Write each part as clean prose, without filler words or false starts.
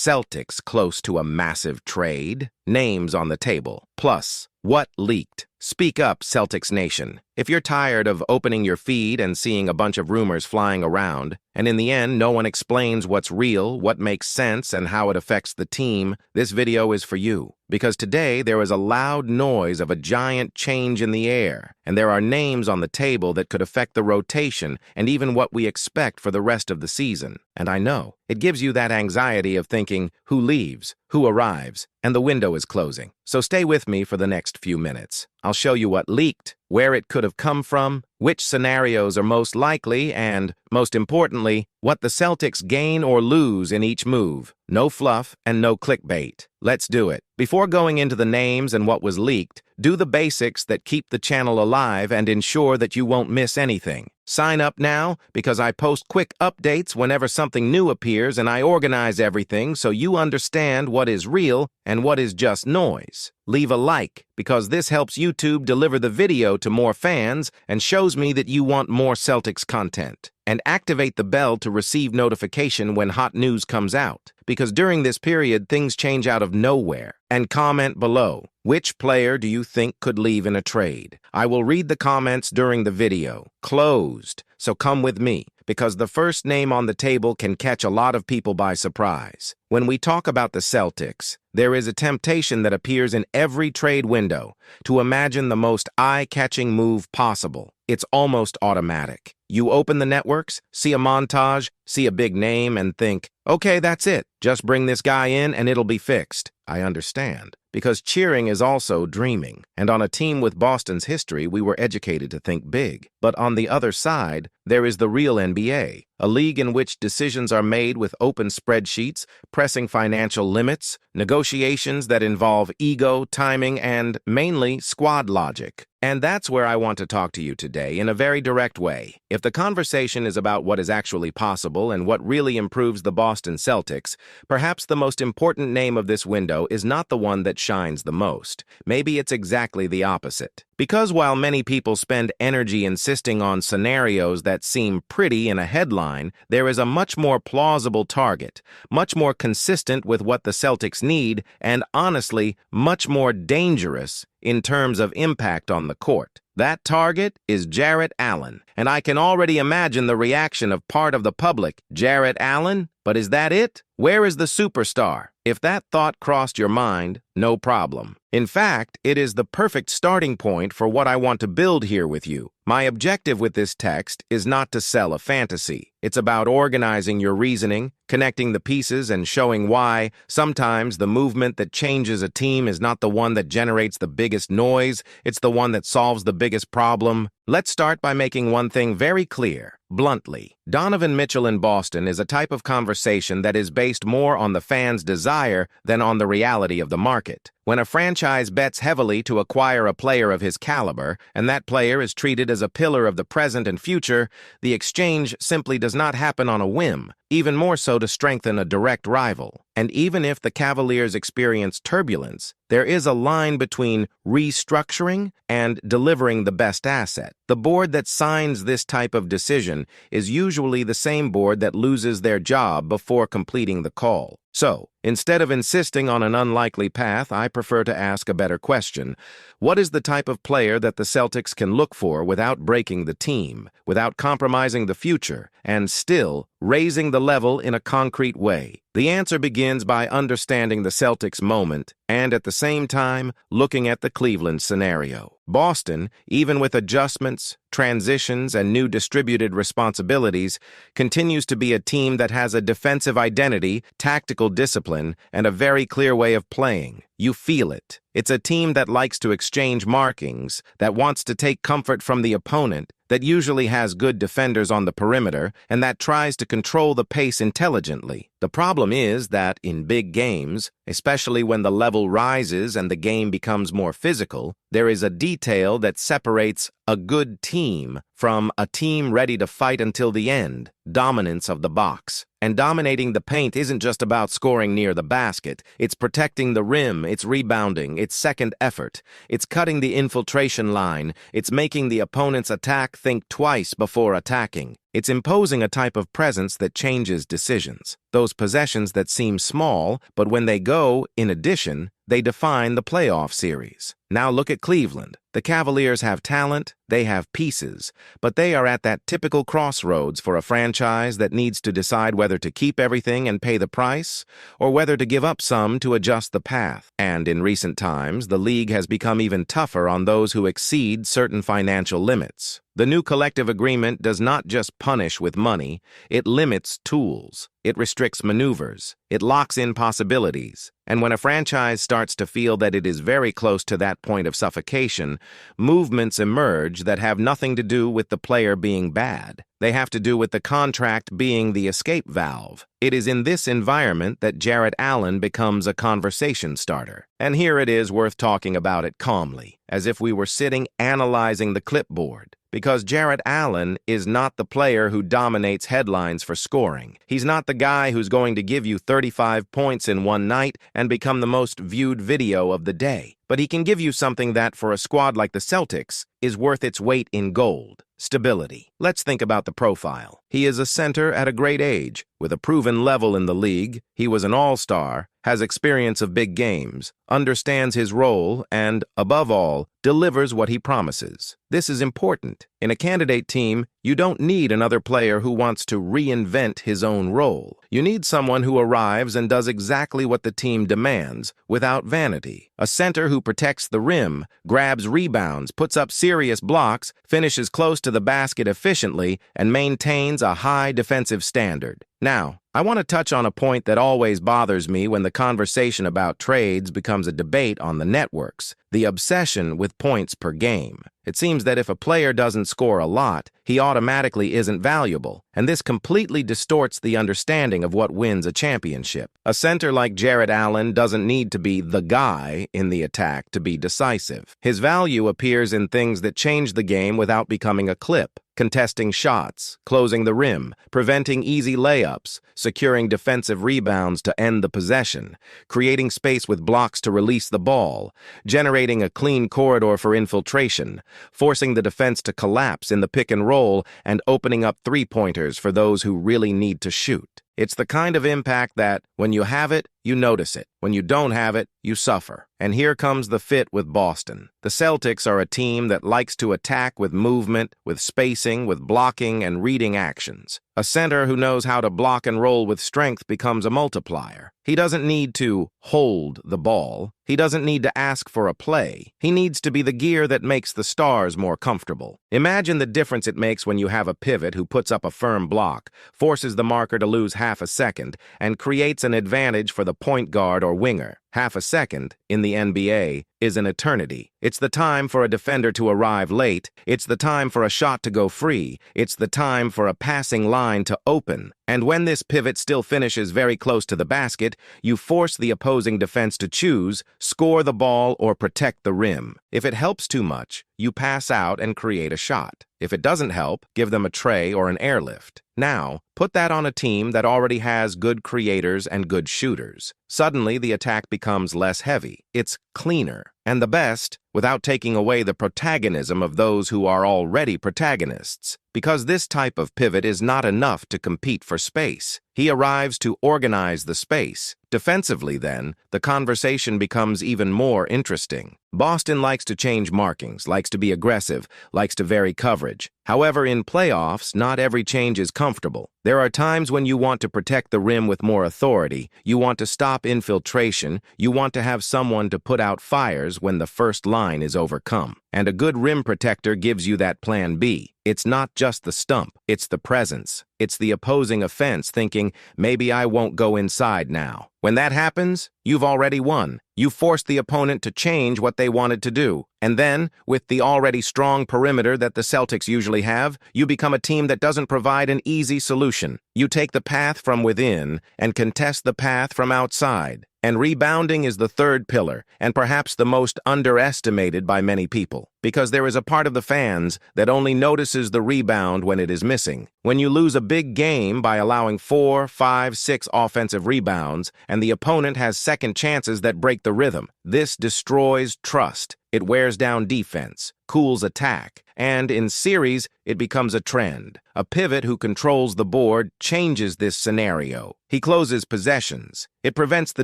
Celtics close to a massive trade? Names on the table. Plus, what leaked? Speak up, Celtics Nation. If you're tired of opening your feed and seeing a bunch of rumors flying around, and in the end no one explains what's real, what makes sense, and how it affects the team, this video is for you. Because today there is a loud noise of a giant change in the air, and there are names on the table that could affect the rotation and even what we expect for the rest of the season. And I know, it gives you that anxiety of thinking, who leaves, who arrives, and the window is closing. So stay with me for the next few minutes. I'll show you what leaked, where it could have come from, which scenarios are most likely, and, most importantly, what the Celtics gain or lose in each move. No fluff and no clickbait. Let's do it. Before going into the names and what was leaked, do the basics that keep the channel alive and ensure that you won't miss anything. Sign up now because I post quick updates whenever something new appears, and I organize everything so you understand what is real and what is just noise. Leave a like because this helps YouTube deliver the video to more fans and shows me that you want more Celtics content. And activate the bell to receive notification when hot news comes out, because during this period things change out of nowhere. And comment below, which player do you think could leave in a trade? I will read the comments during the video. Closed. So come with me, because the first name on the table can catch a lot of people by surprise. When we talk about the Celtics, there is a temptation that appears in every trade window to imagine the most eye-catching move possible. It's almost automatic. You open the networks, see a montage, see a big name, and think, okay, that's it. Just bring this guy in and it'll be fixed. I understand. Because cheering is also dreaming. And on a team with Boston's history, we were educated to think big. But on the other side, there is the real NBA, a league in which decisions are made with open spreadsheets, pressing financial limits, negotiations that involve ego, timing, and, mainly, squad logic. And that's where I want to talk to you today in a very direct way. If the conversation is about what is actually possible and what really improves the Boston Celtics, perhaps the most important name of this window is not the one that shines the most. Maybe it's exactly the opposite. Because while many people spend energy insisting on scenarios that seem pretty in a headline, there is a much more plausible target, much more consistent with what the Celtics need, and honestly, much more dangerous in terms of impact on the court. That target is Jarrett Allen, and I can already imagine the reaction of part of the public. Jarrett Allen? But is that it? Where is the superstar? If that thought crossed your mind, no problem. In fact, it is the perfect starting point for what I want to build here with you. My objective with this text is not to sell a fantasy. It's about organizing your reasoning, connecting the pieces, and showing why sometimes the movement that changes a team is not the one that generates the biggest noise, it's the one that solves the biggest problem. Let's start by making one thing very clear, bluntly. Donovan Mitchell in Boston is a type of conversation that is based more on the fans' desire than on the reality of the market. When a franchise bets heavily to acquire a player of his caliber, and that player is treated as a pillar of the present and future, the exchange simply does not happen on a whim, even more so to strengthen a direct rival. And even if the Cavaliers experience turbulence, there is a line between restructuring and delivering the best asset. The board that signs this type of decision is usually the same board that loses their job before completing the call. So, instead of insisting on an unlikely path, I prefer to ask a better question. What is the type of player that the Celtics can look for without breaking the team, without compromising the future, and still raising the level in a concrete way? The answer begins by understanding the Celtics' moment and, at the same time, looking at the Cleveland scenario. Boston, even with adjustments, transitions, and new distributed responsibilities, continues to be a team that has a defensive identity, tactical discipline, and a very clear way of playing. You feel it. It's a team that likes to exchange markings, that wants to take comfort from the opponent, that usually has good defenders on the perimeter, and that tries to control the pace intelligently. The problem is that in big games, especially when the level rises and the game becomes more physical, there is a detail that separates a good team from a team ready to fight until the end: dominance of the box. And dominating the paint isn't just about scoring near the basket. It's protecting the rim, it's rebounding, it's second effort. It's cutting the infiltration line. It's making the opponent's attack think twice before attacking. It's imposing a type of presence that changes decisions. Those possessions that seem small, but when they go, in addition, they define the playoff series. Now look at Cleveland. The Cavaliers have talent, they have pieces, but they are at that typical crossroads for a franchise that needs to decide whether to keep everything and pay the price, or whether to give up some to adjust the path. And in recent times, the league has become even tougher on those who exceed certain financial limits. The new collective agreement does not just punish with money, it limits tools. It restricts maneuvers. It locks in possibilities. And when a franchise starts to feel that it is very close to that point of suffocation, movements emerge that have nothing to do with the player being bad. They have to do with the contract being the escape valve. It is in this environment that Jarrett Allen becomes a conversation starter. And here it is worth talking about it calmly, as if we were sitting analyzing the clipboard. Because Jarrett Allen is not the player who dominates headlines for scoring. He's not the guy who's going to give you 35 points in one night and become the most viewed video of the day. But he can give you something that, for a squad like the Celtics, is worth its weight in gold. Stability. Let's think about the profile. He is a center at a great age, with a proven level in the league. He was an all-star, has experience of big games, understands his role, and, above all, delivers what he promises. This is important. In a candidate team, you don't need another player who wants to reinvent his own role. You need someone who arrives and does exactly what the team demands, without vanity. A center who protects the rim, grabs rebounds, puts up serious blocks, finishes close to the basket efficiently, and maintains a high defensive standard. Now, I want to touch on a point that always bothers me when the conversation about trades becomes a debate on the networks: the obsession with points per game. It seems that if a player doesn't score a lot, he automatically isn't valuable, and this completely distorts the understanding of what wins a championship. A center like Jarrett Allen doesn't need to be the guy in the attack to be decisive. His value appears in things that change the game without becoming a clip: contesting shots, closing the rim, preventing easy layups, securing defensive rebounds to end the possession, creating space with blocks to release the ball, generating a clean corridor for infiltration, forcing the defense to collapse in the pick and roll, and opening up three-pointers for those who really need to shoot. It's the kind of impact that, when you have it, you notice it. When you don't have it, you suffer. And here comes the fit with Boston. The Celtics are a team that likes to attack with movement, with spacing, with blocking and reading actions. A center who knows how to block and roll with strength becomes a multiplier. He doesn't need to hold the ball. He doesn't need to ask for a play. He needs to be the gear that makes the stars more comfortable. Imagine the difference it makes when you have a pivot who puts up a firm block, forces the marker to lose half a second, and creates an advantage for the point guard or winger. Half a second, in the NBA, is an eternity. It's the time for a defender to arrive late. It's the time for a shot to go free. It's the time for a passing line to open. And when this pivot still finishes very close to the basket, you force the opposing defense to choose, score the ball, or protect the rim. If it helps too much, you pass out and create a shot. If it doesn't help, give them a tray or an airlift. Now, put that on a team that already has good creators and good shooters. Suddenly, the attack becomes less heavy. It's cleaner. And the best, without taking away the protagonism of those who are already protagonists. Because this type of pivot is not enough to compete for space. He arrives to organize the space. Defensively, then, the conversation becomes even more interesting. Boston likes to change markings, likes to be aggressive, likes to vary coverage. However, in playoffs, not every change is comfortable. There are times when you want to protect the rim with more authority, you want to stop infiltration, you want to have someone to put out fires when the first line is overcome. And a good rim protector gives you that plan B. It's not just the stump, it's the presence. It's the opposing offense thinking, maybe I won't go inside now. When that happens, you've already won. You forced the opponent to change what they wanted to do. And then, with the already strong perimeter that the Celtics usually have, you become a team that doesn't provide an easy solution. You take the path from within and contest the path from outside. And rebounding is the third pillar, and perhaps the most underestimated by many people, because there is a part of the fans that only notices the rebound when it is missing. When you lose a big game by allowing 4, 5, 6 offensive rebounds, and the opponent has second chances that break the rhythm, this destroys trust. It wears down defense. cools attack, and in series, it becomes a trend. A pivot who controls the board changes this scenario. He closes possessions. It prevents the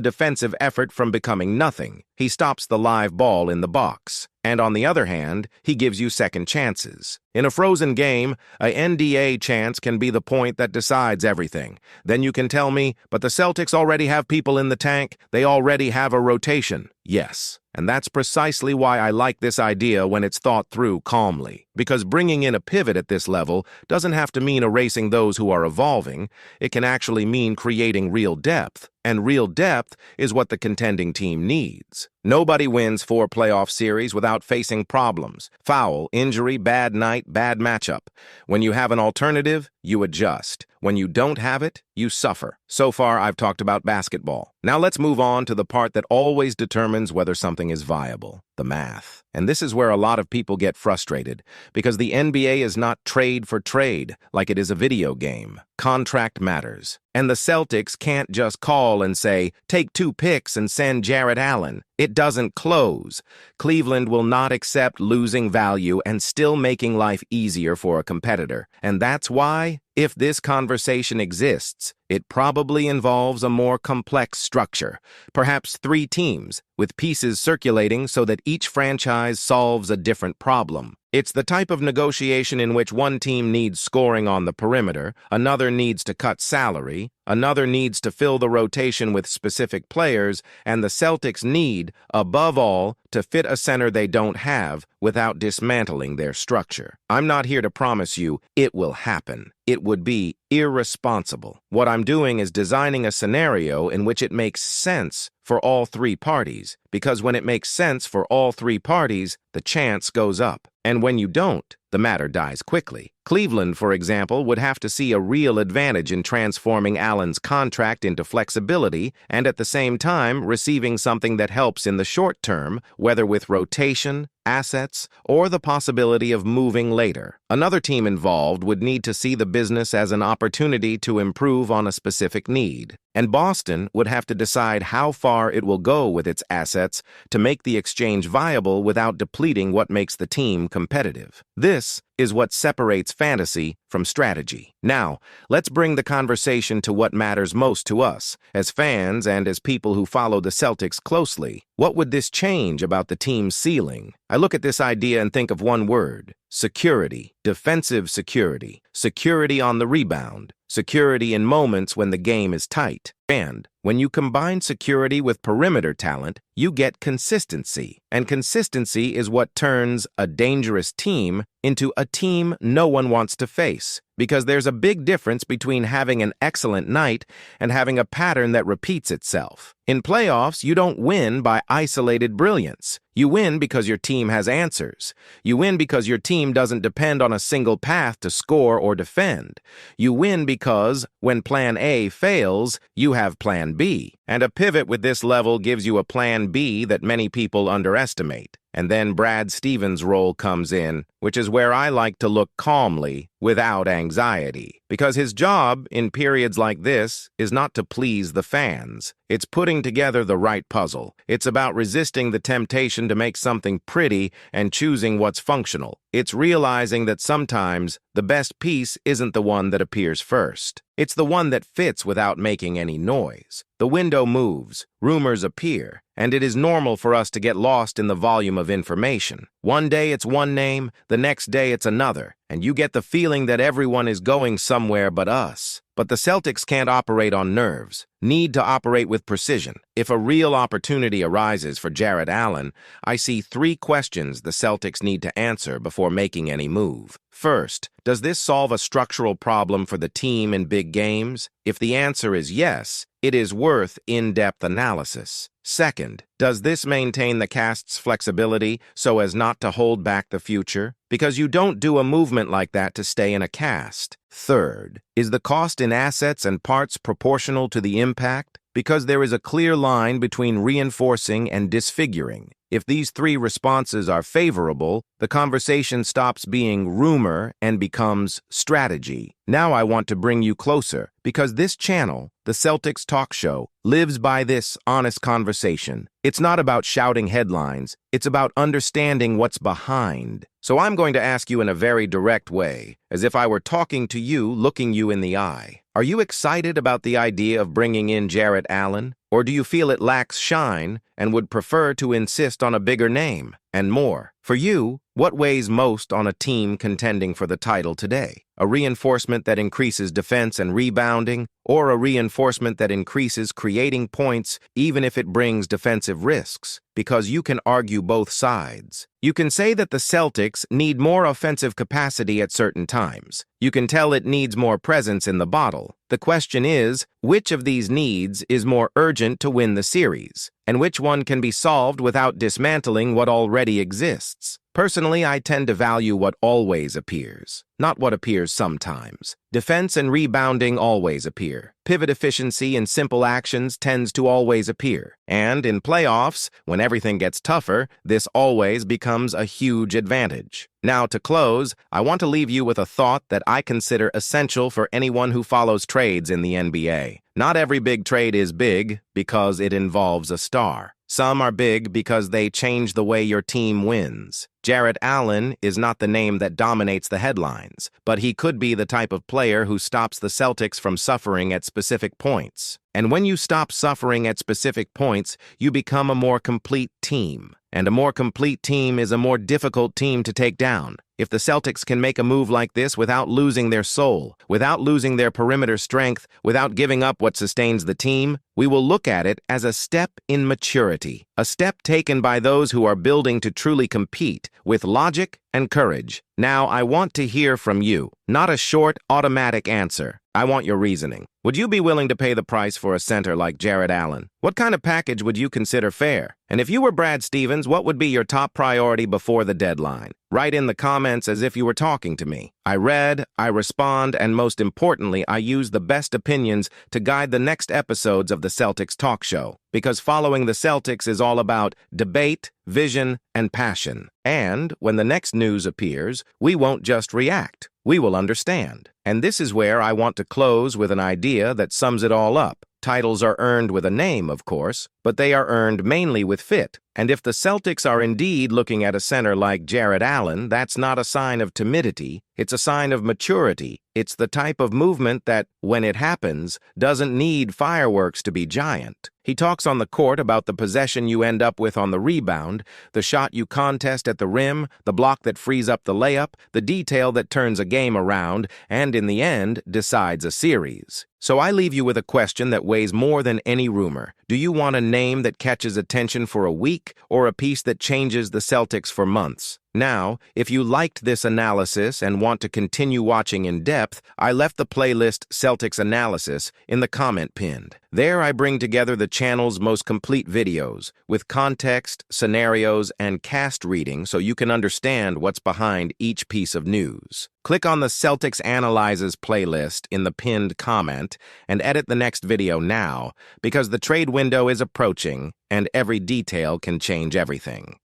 defensive effort from becoming nothing. He stops the live ball in the box. And on the other hand, he gives you second chances. In a frozen game, a NDA chance can be the point that decides everything. Then you can tell me, but the Celtics already have people in the tank, they already have a rotation. Yes, and that's precisely why I like this idea when it's thought through calmly. Because bringing in a pivot at this level doesn't have to mean erasing those who are evolving. It can actually mean creating real depth. And real depth is what the contending team needs. Nobody wins 4 playoff series without facing problems. Foul, injury, bad night, bad matchup. When you have an alternative, you adjust. When you don't have it, you suffer. So far, I've talked about basketball. Now let's move on to the part that always determines whether something is viable, the math. And this is where a lot of people get frustrated, because the NBA is not trade for trade like it is a video game. Contract matters. And the Celtics can't just call and say, take 2 picks and send Jarrett Allen. It doesn't close. Cleveland will not accept losing value and still making life easier for a competitor. And that's why, if this conversation exists, it probably involves a more complex structure, perhaps 3 teams, with pieces circulating so that each franchise solves a different problem. It's the type of negotiation in which one team needs scoring on the perimeter, another needs to cut salary, another needs to fill the rotation with specific players, and the Celtics need, above all, to fit a center they don't have without dismantling their structure. I'm not here to promise you it will happen. It would be irresponsible. What I'm doing is designing a scenario in which it makes sense for all 3 parties, because when it makes sense for all 3 parties, the chance goes up. And when you don't, the matter dies quickly. Cleveland, for example, would have to see a real advantage in transforming Allen's contract into flexibility and at the same time receiving something that helps in the short term, whether with rotation, assets, or the possibility of moving later. Another team involved would need to see the business as an opportunity to improve on a specific need. And Boston would have to decide how far it will go with its assets to make the exchange viable without depleting what makes the team competitive. This is what separates fantasy from strategy. Now, let's bring the conversation to what matters most to us, as fans and as people who follow the Celtics closely. What would this change about the team's ceiling? I look at this idea and think of one word: security. Defensive security. Security on the rebound. Security in moments when the game is tight. And when you combine security with perimeter talent, you get consistency. And consistency is what turns a dangerous team into a team no one wants to face. Because there's a big difference between having an excellent night and having a pattern that repeats itself. In playoffs, you don't win by isolated brilliance. You win because your team has answers. You win because your team doesn't depend on a single path to score or defend. You win because, when Plan A fails, you have Plan B. And a pivot with this level gives you a Plan B that many people underestimate. And then Brad Stevens' role comes in, which is where I like to look calmly, without anxiety. Because his job, in periods like this, is not to please the fans. It's putting together the right puzzle. It's about resisting the temptation to make something pretty and choosing what's functional. It's realizing that sometimes the best piece isn't the one that appears first. It's the one that fits without making any noise. The window moves, rumors appear, and it is normal for us to get lost in the volume of information. One day it's one name, the next day it's another, and you get the feeling that everyone is going somewhere but us. But the Celtics can't operate on nerves, need to operate with precision. If a real opportunity arises for Jarrett Allen, I see 3 questions the Celtics need to answer before making any move. First, does this solve a structural problem for the team in big games? If the answer is yes, it is worth in-depth analysis. Second, does this maintain the cast's flexibility so as not to hold back the future? Because you don't do a movement like that to stay in a cast. Third, is the cost in assets and parts proportional to the impact? Because there is a clear line between reinforcing and disfiguring. If these 3 responses are favorable, The conversation stops being rumor and becomes strategy. Now I want to bring you closer because this channel, the Celtics Talk Show, lives by this honest conversation. It's not about shouting headlines. It's about understanding what's behind. So I'm going to ask you in a very direct way, as if I were talking to you, looking you in the eye. Are you excited about the idea of bringing in Jarrett Allen? Or do you feel it lacks shine and would prefer to insist on a bigger name and more? For you, what weighs most on a team contending for the title today? A reinforcement that increases defense and rebounding, or a reinforcement that increases creating points even if it brings defensive risks? Because you can argue both sides. You can say that the Celtics need more offensive capacity at certain times. You can tell it needs more presence in the bottle. The question is, which of these needs is more urgent to win the series? And which one can be solved without dismantling what already exists? Personally, I tend to value what always appears, not what appears sometimes. Defense and rebounding always appear. Pivot efficiency in simple actions tends to always appear. And in playoffs, when everything gets tougher, this always becomes a huge advantage. Now, to close, I want to leave you with a thought that I consider essential for anyone who follows trades in the NBA. Not every big trade is big because it involves a star. Some are big because they change the way your team wins. Jarrett Allen is not the name that dominates the headlines, but he could be the type of player who stops the Celtics from suffering at specific points. And when you stop suffering at specific points, you become a more complete team. And a more complete team is a more difficult team to take down. If the Celtics can make a move like this without losing their soul, without losing their perimeter strength, without giving up what sustains the team, we will look at it as a step in maturity, a step taken by those who are building to truly compete with logic and courage. Now, I want to hear from you, not a short, automatic answer. I want your reasoning. Would you be willing to pay the price for a center like Jarrett Allen? What kind of package would you consider fair? And if you were Brad Stevens, what would be your top priority before the deadline? Write in the comments as if you were talking to me. I read, I respond, and most importantly, I use the best opinions to guide the next episodes of the Celtics Talk Show. Because following the Celtics is all about debate, vision, and passion. And when the next news appears, we won't just react. We will understand. And this is where I want to close with an idea that sums it all up. Titles are earned with a name, of course, but they are earned mainly with fit. And if the Celtics are indeed looking at a center like Jarrett Allen, that's not a sign of timidity. It's a sign of maturity. It's the type of movement that, when it happens, doesn't need fireworks to be giant. He talks on the court about the possession you end up with on the rebound, the shot you contest at the rim, the block that frees up the layup, the detail that turns a game around, and in the end, decides a series. So I leave you with a question that weighs more than any rumor. Do you want a name that catches attention for a week or a piece that changes the Celtics for months? Now, if you liked this analysis and want to continue watching in depth, I left the playlist Celtics Analysis in the comment pinned. There I bring together the channel's most complete videos with context, scenarios, and cast reading so you can understand what's behind each piece of news. Click on the Celtics Analyzes playlist in the pinned comment and edit the next video now because the trade window is approaching and every detail can change everything.